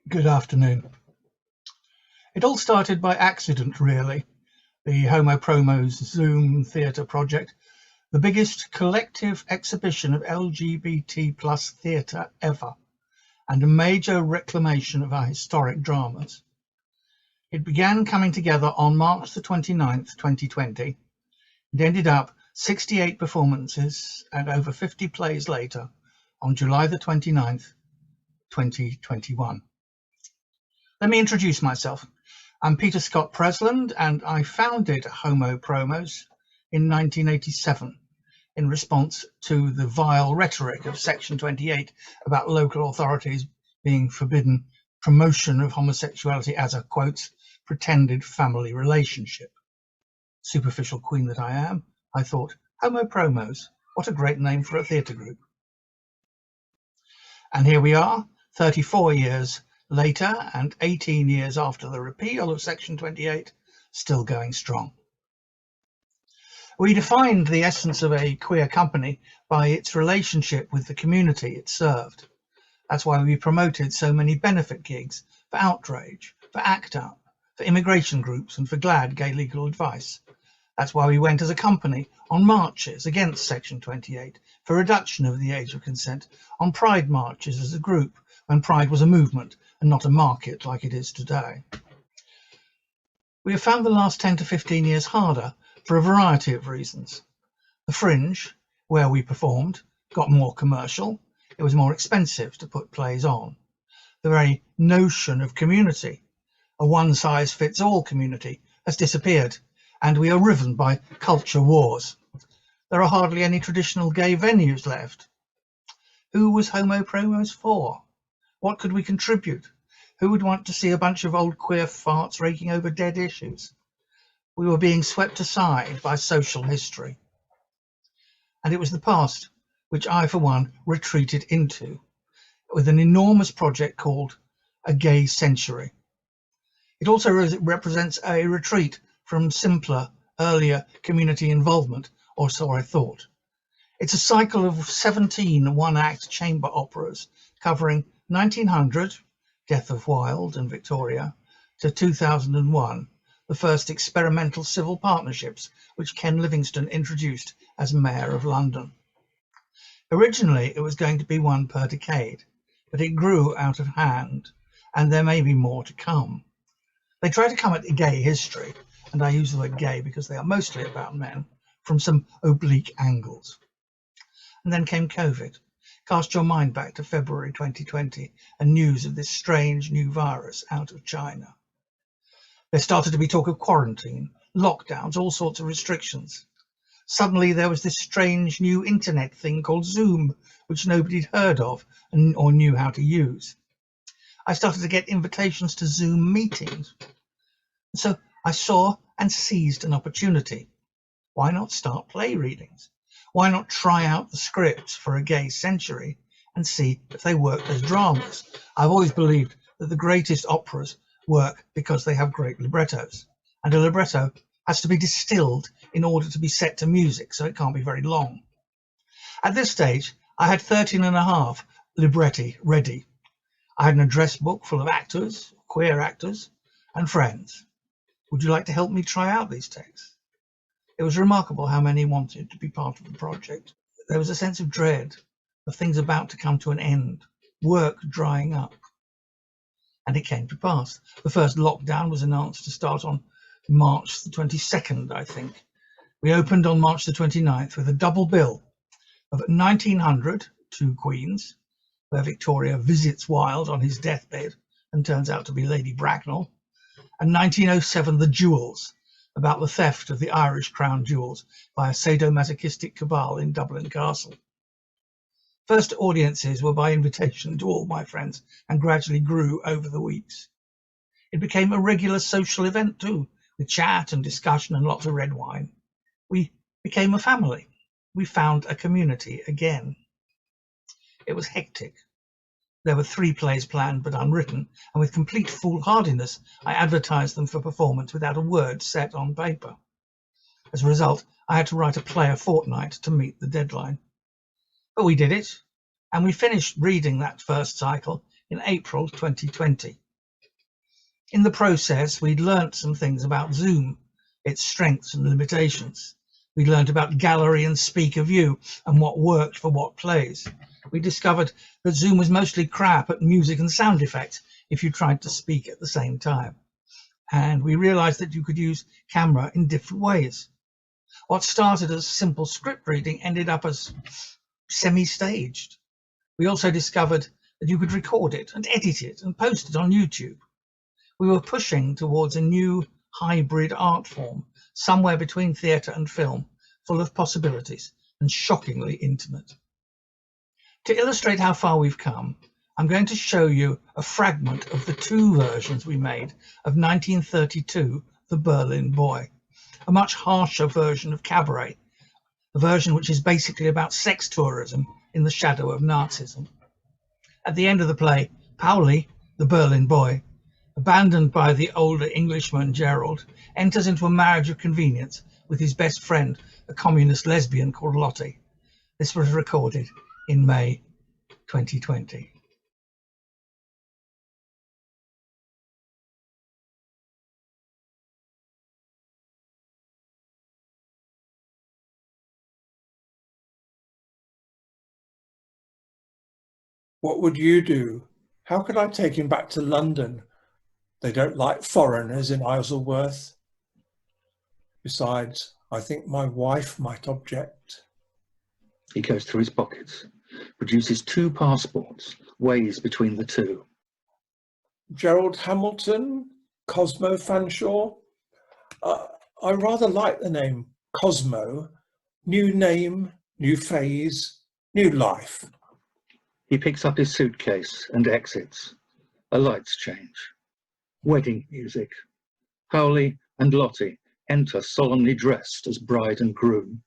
Good afternoon. It all started by accident, really. The Homo Promos Zoom Theatre project, the biggest collective exhibition of LGBT plus theatre ever, and a major reclamation of our historic dramas. It began coming together on March the 29th, 2020. It ended up 68 performances and over 50 plays later on July the 29th, 2021. Let me introduce myself. I'm Peter Scott Presland, and I founded Homo Promos in 1987 in response to the vile rhetoric of Section 28 about local authorities being forbidden promotion of homosexuality as a, quote, pretended family relationship. Superficial queen that I am, I thought, Homo Promos, what a great name for a theatre group. And here we are, 34 years later and 18 years after the repeal of Section 28, still going strong. We defined the essence of a queer company by its relationship with the community it served. That's why we promoted so many benefit gigs for Outrage, for ACT UP, for immigration groups and for GLAD Gay Legal Advice. That's why we went as a company on marches against Section 28 for reduction of the age of consent, on Pride marches as a group when Pride was a movement and not a market like it is today. We have found the last 10 to 15 years harder for a variety of reasons. The Fringe, where we performed, got more commercial. It was more expensive to put plays on. The very notion of community, a one-size-fits-all community, has disappeared, and we are riven by culture wars. There are hardly any traditional gay venues left. Who was Homo Promos for? What could we contribute? Who would want to see a bunch of old queer farts raking over dead issues? We were being swept aside by social history. And it was the past which I, for one, retreated into with an enormous project called A Gay Century. It also represents a retreat from simpler, earlier community involvement, or so I thought. It's a cycle of 17 one-act chamber operas covering 1900, Death of Wilde and Victoria, to 2001, the first experimental civil partnerships which Ken Livingstone introduced as Mayor of London. Originally, it was going to be one per decade, but it grew out of hand, and there may be more to come. They try to come at gay history, and I use the word gay because they are mostly about men, from some oblique angles. And then came COVID. Cast your mind back to February 2020 and news of this strange new virus out of China. There started to be talk of quarantine, lockdowns, all sorts of restrictions. Suddenly there was this strange new internet thing called Zoom, which nobody'd heard of or knew how to use. I started to get invitations to Zoom meetings. So I saw and seized an opportunity. Why not start play readings? Why not try out the scripts for A Gay Century and see if they work as dramas? I've always believed that the greatest operas work because they have great librettos, and a libretto has to be distilled in order to be set to music, so it can't be very long. At this stage, I had 13 and a half libretti ready. I had an address book full of actors, queer actors, and friends. Would you like to help me try out these texts? It was remarkable how many wanted to be part of the project. There was a sense of dread, of things about to come to an end, work drying up. And it came to pass. The first lockdown was announced to start on March the 22nd, I think. We opened on March the 29th with a double bill of 1900, Two Queens, where Victoria visits Wilde on his deathbed and turns out to be Lady Bracknell, and 1907, The Jewels, about the theft of the Irish crown jewels by a sadomasochistic cabal in Dublin Castle. First audiences were by invitation to all my friends and gradually grew over the weeks. It became a regular social event too, with chat and discussion and lots of red wine. We became a family. We found a community again. It was hectic. There were 3 plays planned but unwritten, and with complete foolhardiness, I advertised them for performance without a word set on paper. As a result, I had to write a play a fortnight to meet the deadline. But we did it, and we finished reading that first cycle in April 2020. In the process, we'd learnt some things about Zoom, its strengths and limitations. We learnt about gallery and speaker view and what worked for what plays. We discovered that Zoom was mostly crap at music and sound effects if you tried to speak at the same time. And we realised that you could use camera in different ways. What started as simple script reading ended up as semi-staged. We also discovered that you could record it and edit it and post it on YouTube. We were pushing towards a new hybrid art form, somewhere between theatre and film, full of possibilities and shockingly intimate. To illustrate how far we've come, I'm going to show you a fragment of the two versions we made of 1932, The Berlin Boy, a much harsher version of Cabaret, a version which is basically about sex tourism in the shadow of Nazism. At the end of the play, Pauli, the Berlin Boy, abandoned by the older Englishman Gerald, enters into a marriage of convenience with his best friend, a communist lesbian called Lottie. This was recorded in May 2020. What would you do? How could I take him back to London? They don't like foreigners in Isleworth. Besides, I think my wife might object. He goes through his pockets, produces 2 passports, weighs between the 2. Gerald Hamilton, Cosmo Fanshawe. I rather like the name Cosmo. New name, new phase, new life. He picks up his suitcase and exits. A lights change. Wedding music. Pauli and Lottie enter solemnly dressed as bride and groom.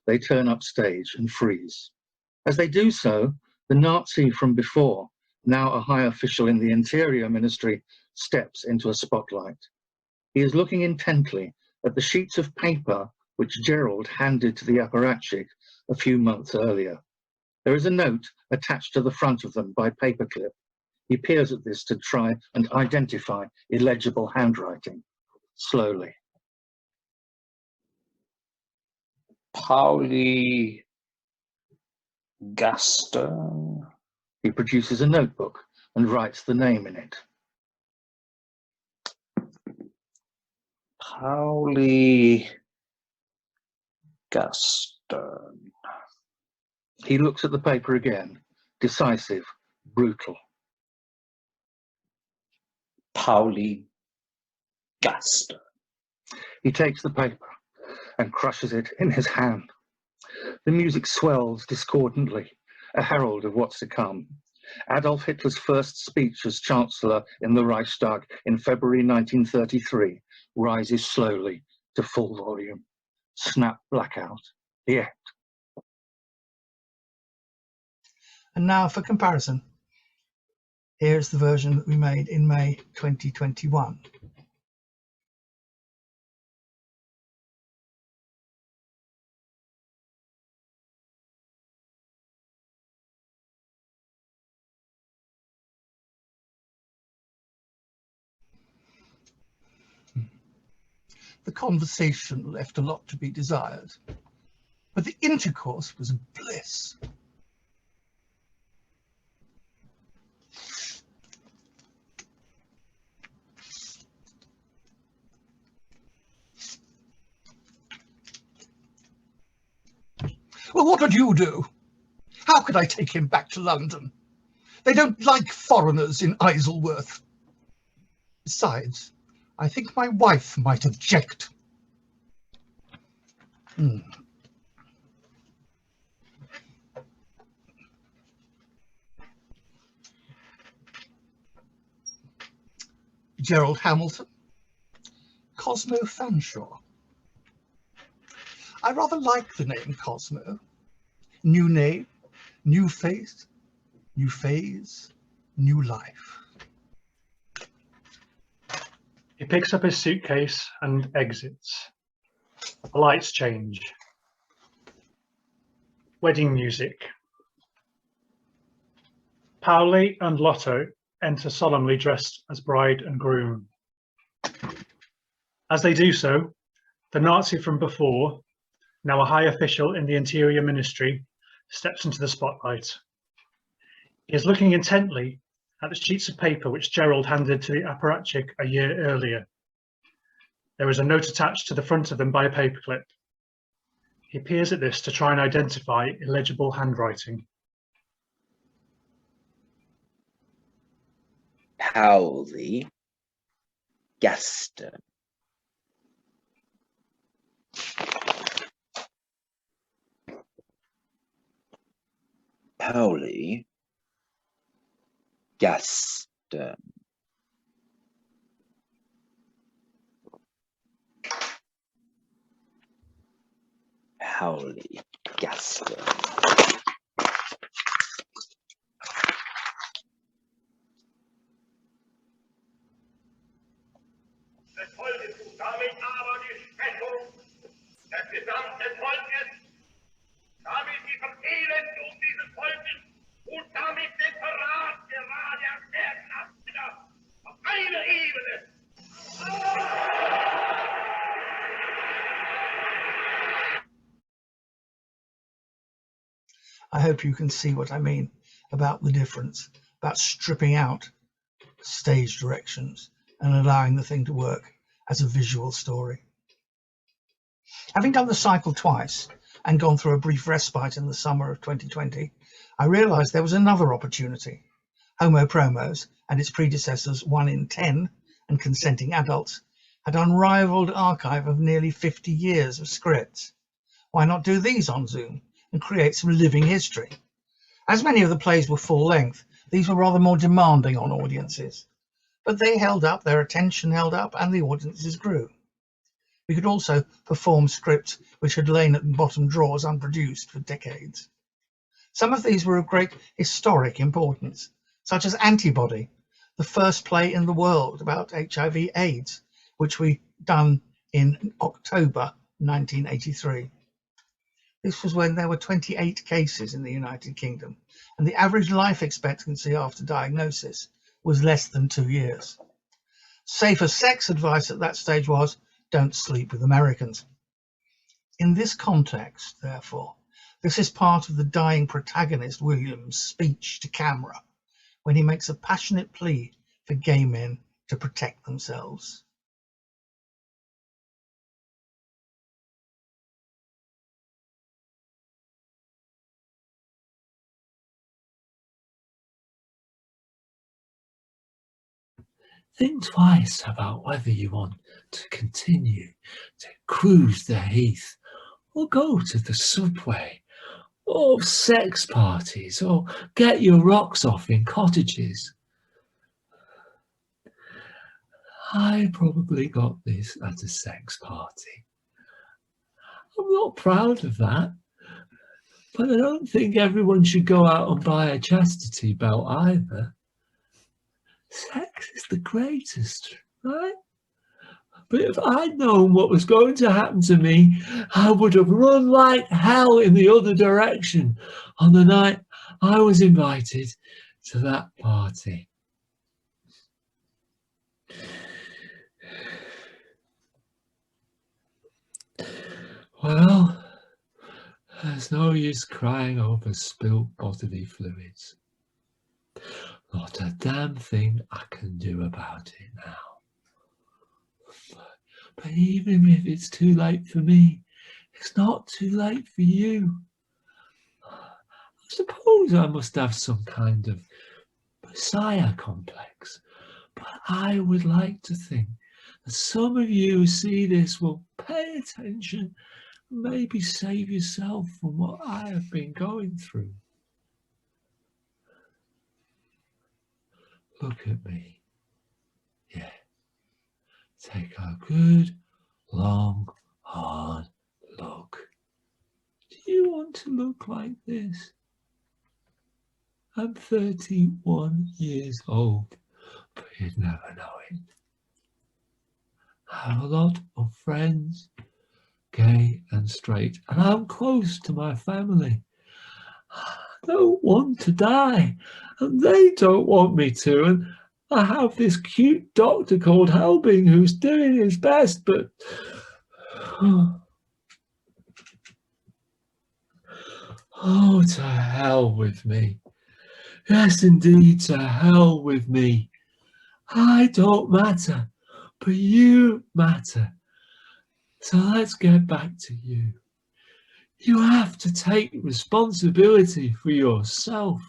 They turn up stage and freeze. As they do so, the Nazi from before, now a high official in the Interior Ministry, steps into a spotlight. He is looking intently at the sheets of paper which Gerald handed to the apparatchik a few months earlier. There is a note attached to the front of them by paperclip. He peers at this to try and identify illegible handwriting. Slowly. Pauli Gaston. He produces a notebook and writes the name in it. Pauli Gaston. He looks at the paper again, decisive, brutal. Pauli Gaston. He takes the paper and crushes it in his hand. The music swells discordantly, a herald of what's to come. Adolf Hitler's first speech as Chancellor in the Reichstag in February 1933 rises slowly to full volume. Snap blackout. The end. And now for comparison, here's the version that we made in May 2021. The conversation left a lot to be desired, but the intercourse was bliss. Well, what would you do? How could I take him back to London? They don't like foreigners in Isleworth. Besides, I think my wife might object. Gerald Hamilton, Cosmo Fanshawe. I rather like the name Cosmo. New name, new face, new phase, new life. He picks up his suitcase and exits. The lights change. Wedding music. Pauli and Lotto enter solemnly dressed as bride and groom. As they do so, the Nazi from before, now a high official in the Interior Ministry, steps into the spotlight. He is looking intently at the sheets of paper which Gerald handed to the apparatchik a year earlier. There is a note attached to the front of them by a paperclip. He peers at this to try and identify illegible handwriting. Pauli Gaston. Pauli Gaston. Pauli Gaston. Des Volkes und damit aber die Schwächung des gesamten Volkes, damit die Verelendung dieses Volkes und damit den Verrat gerade am Werk Abwehr auf einer Ebene. I hope you can see what I mean about the difference, about stripping out stage directions and allowing the thing to work as a visual story. Having done the cycle twice and gone through a brief respite in the summer of 2020, I realised there was another opportunity. Homo Promos and its predecessors 1 in 10 and Consenting Adults had unrivalled archive of nearly 50 years of scripts. Why not do these on Zoom and create some living history? As many of the plays were full length, these were rather more demanding on audiences. But they held up, their attention held up, and the audiences grew. We could also perform scripts which had lain at bottom drawers unproduced for decades. Some of these were of great historic importance, such as Antibody, the first play in the world about HIV/AIDS, which we done in October 1983. This was when there were 28 cases in the United Kingdom, and the average life expectancy after diagnosis was less than 2 years. Safer sex advice at that stage was, don't sleep with Americans. In this context, therefore, this is part of the dying protagonist William's speech to camera, when he makes a passionate plea for gay men to protect themselves. Think twice about whether you want to continue to cruise the heath or go to the subway or sex parties or get your rocks off in cottages. I probably got this at a sex party. I'm not proud of that, but I don't think everyone should go out and buy a chastity belt either. Sex is the greatest, right? But if I'd known what was going to happen to me, I would have run like hell in the other direction on the night I was invited to that party. Well, there's no use crying over spilt bodily fluids. Not a damn thing I can do about it now. But even if it's too late for me, it's not too late for you. I suppose I must have some kind of Messiah complex, but I would like to think that some of you who see this will pay attention and maybe save yourself from what I have been going through. Look at me. Yeah. Take a good, long, hard look. Do you want to look like this? I'm 31 years old, but you'd never know it. I have a lot of friends, gay and straight, and I'm close to my family. don't want to die, and they don't want me to, and I have this cute doctor called Helbing who's doing his best, but oh, to hell with me. Yes, indeed, to hell with me. I don't matter, but you matter. So let's get back to you. You have to take responsibility for yourself,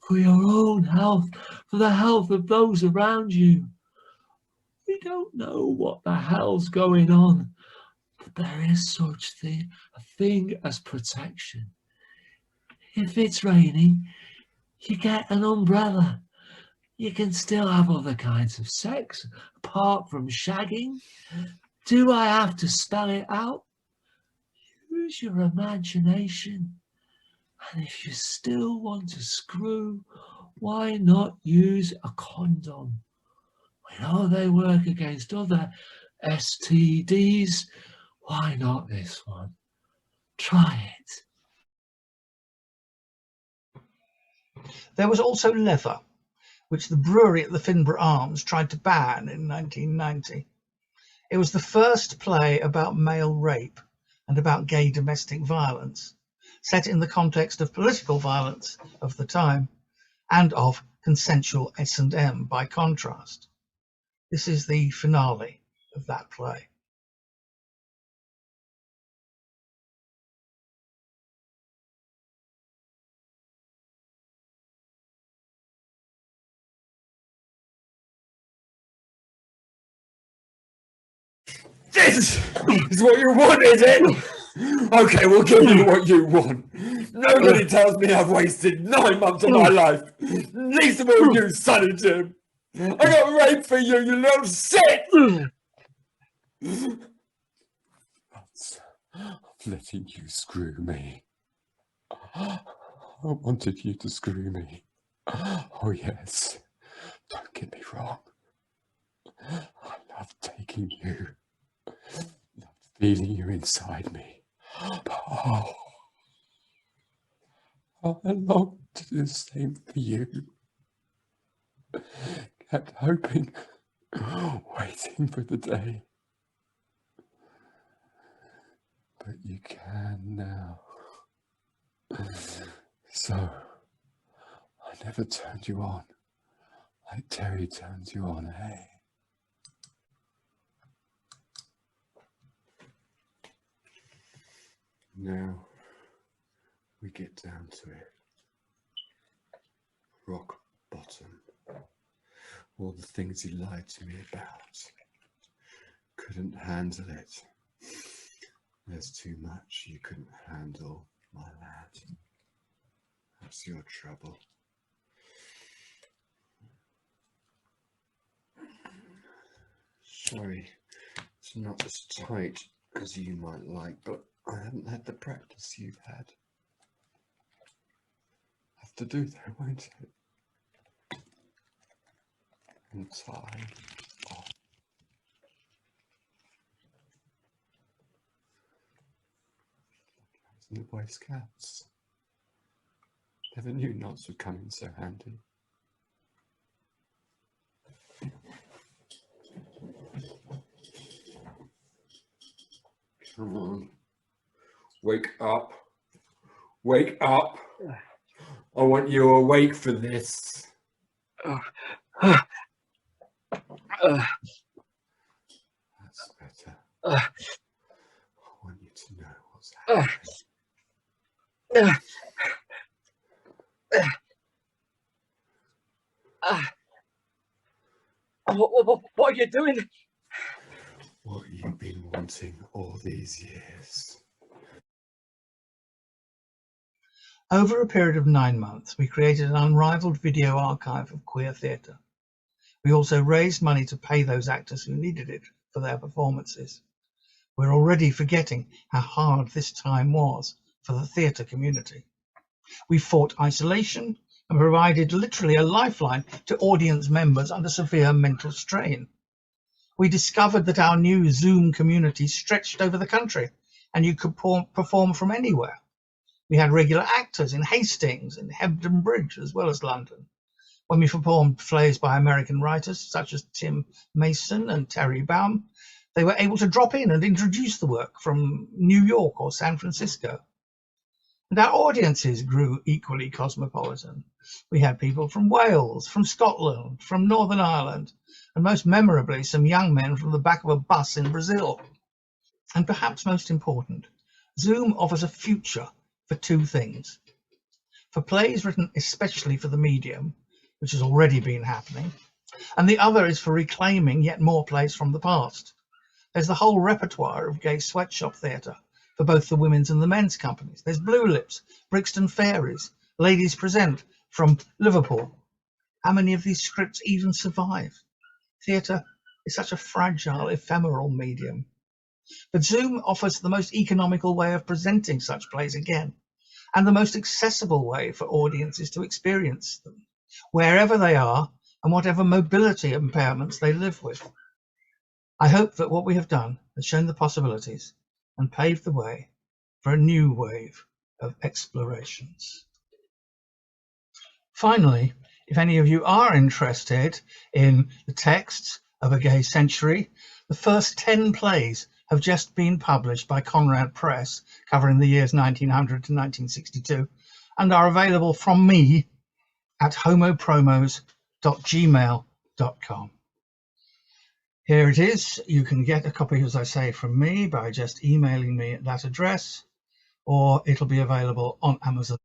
for your own health, for the health of those around you. We don't know what the hell's going on, but there is such a thing as protection. If it's raining, you get an umbrella. You can still have other kinds of sex apart from shagging. Do I have to spell it out? Use your imagination. And if you still want to screw, why not use a condom? We know they work against other STDs. Why not this one? Try it. There was also leather, which the brewery at the Finborough Arms tried to ban in 1990. It was the first play about male rape and about gay domestic violence, set in the context of political violence of the time and of consensual S&M by contrast. This is the finale of that play. This is what you want, is it? Okay, we'll give you what you want. Nobody tells me I've wasted 9 months of my life. Least of all you, Sonny Jim. I got raped for you, you little shit! I'm letting you screw me. I wanted you to screw me. Oh yes, don't get me wrong. I love taking you. Love feeling you inside me. But oh, I longed to do the same for you. Kept hoping, waiting for the day. But you can now. So, I never turned you on like Terry turns you on, hey? Now, we get down to it. Rock bottom. All the things he lied to me about. Couldn't handle it. There's too much you couldn't handle, my lad. That's your trouble. Sorry, it's not as tight as you might like, but I haven't had the practice you've had. Have to do that, won't it? And tie off. And the Boy Scouts. Never knew knots would come in so handy. Come on. Wake up. Wake up. I want you awake for this. That's better. I want you to know what's happening. What are you doing? What you've been wanting all these years. Over a period of 9 months, we created an unrivaled video archive of queer theatre. We also raised money to pay those actors who needed it for their performances. We're already forgetting how hard this time was for the theatre community. We fought isolation and provided literally a lifeline to audience members under severe mental strain. We discovered that our new Zoom community stretched over the country and you could perform from anywhere. We had regular actors in Hastings and Hebden Bridge, as well as London. When we performed plays by American writers such as Tim Mason and Terry Baum, they were able to drop in and introduce the work from New York or San Francisco. And our audiences grew equally cosmopolitan. We had people from Wales, from Scotland, from Northern Ireland, and most memorably, some young men from the back of a bus in Brazil. And perhaps most important, Zoom offers a future for two things. For plays written especially for the medium, which has already been happening, and the other is for reclaiming yet more plays from the past. There's the whole repertoire of gay sweatshop theatre for both the women's and the men's companies. There's Blue Lips, Brixton Fairies, Ladies Present from Liverpool. How many of these scripts even survive? Theatre is such a fragile, ephemeral medium. But Zoom offers the most economical way of presenting such plays again, and the most accessible way for audiences to experience them, wherever they are and whatever mobility impairments they live with. I hope that what we have done has shown the possibilities and paved the way for a new wave of explorations. Finally, if any of you are interested in the texts of A Gay Century, the first 10 plays have just been published by Conrad Press, covering the years 1900 to 1962, and are available from me at homopromos.gmail.com. Here it is. You can get a copy, as I say, from me by just emailing me at that address, or it'll be available on Amazon.